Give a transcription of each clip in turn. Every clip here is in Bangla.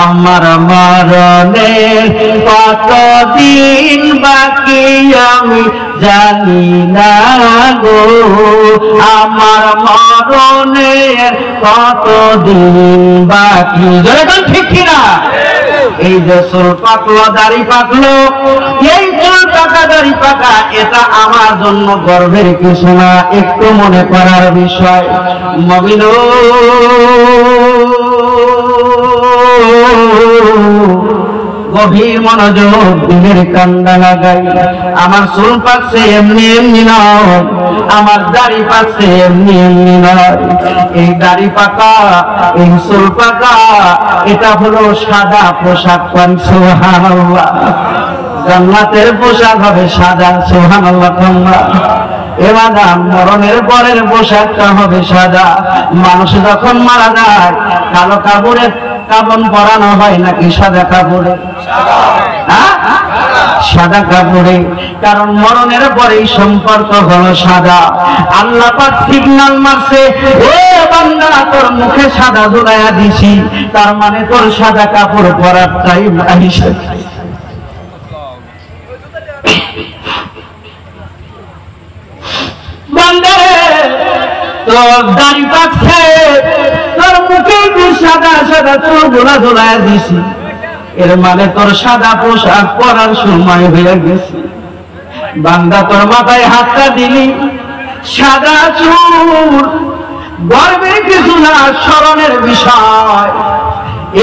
আমার মরণের কতদিন বাকি আমি জানি না গো, আমার মরণের কতদিন বাকি। ঠিক কিনা? এই যে চুল পাকলো দাড়ি পাকলো, এই চুল পাকা দাড়ি পাকা এটা আমার জন্য গর্বের কিছু না, একটু মনে করার বিষয়। মুমিন গভীর মনোযোগ দিনের কান্দা লাগাই। আমার চুল পাকছে এমনি এমনি নয়, আমার দাড়ি পাকছে এমনি এমনি নয়। এই দাড়ি পাকা, এই চুল পাকা এটা হলো সাদা পোশাক। সুবহানাল্লাহ, জান্নাতের পোশাক হবে সাদা। সুবহানাল্লাহ। তোমরা এবার মরণের পরের পোশাকটা হবে সাদা। মানুষ যখন মারা যায় কালো কাপড়ের কাফন পরানো হয় নাকি সাদা কাপড়ে? সাদা কাপড়ে, কারণ মরণের পরেই সম্পর্ক হলো সাদা। আল্লাহ পাক সিগন্যাল মারছে, এ বান্দা তোর মুখে সাদা ঝুলাইয়া দিছি, তার মানে তোর সাদা কাপড় পরার টাইম আইছে। বান্দারে তোর দাড়ি পাকছে, তোর মুখে সাদা সাদা চুলগুলা ঝুলাইয়া দিছি, এর মানে তোর সাদা পোশাক পরার সময় হয়ে গেছে। বান্দা তোর মাথায় হাতটা দিলি, সাদা চুল গর্বের কিছু না, স্মরণের বিষয়।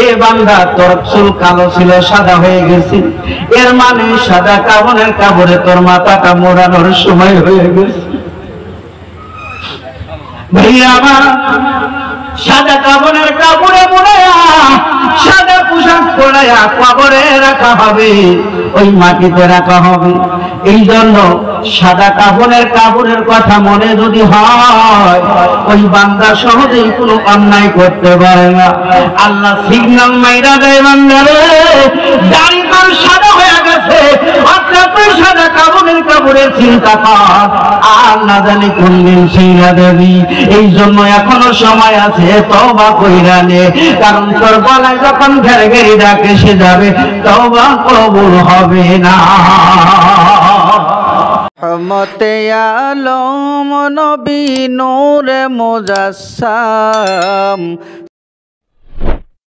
এ বান্দা তোর চুল কালো ছিল সাদা হয়ে গেছে, এর মানে সাদা কাফনের কাপড়ে তোর মাথাটা মোড়ানোর সময় হয়ে গেছে। ভাইয়া আমার সাদা কাফনের কাপড়ে মোড়ায়া সাদা পোশাক পরায়া কবরে রাখা হবে, ওই মাটিতে রাখা হবে। এই জন্য সাদা কাফনের কাপড়ের কথা মনে যদি হয়, ওই বান্দা সহজেই কোনো অন্যায় করতে পারে না। আল্লাহ সিগন্যাল মাইরা দেয়, বান্দারে দাড়ি তোর সাদা হয়ে গেছে, অর্থাৎ সাদা কাফনের কাপড়ের চিন্তা কর, আর না জানি কোন দিন সেইরা দেবি। এই জন্য এখনো সময় আছে, তওবা কইরা নে, কারণ তোর গলায় যখন ঘেরে ঘেরে ডাকে সে যাবে, তওবা কবুল হবে না। রহমতে আলম নবী নূরে মুজাসসাম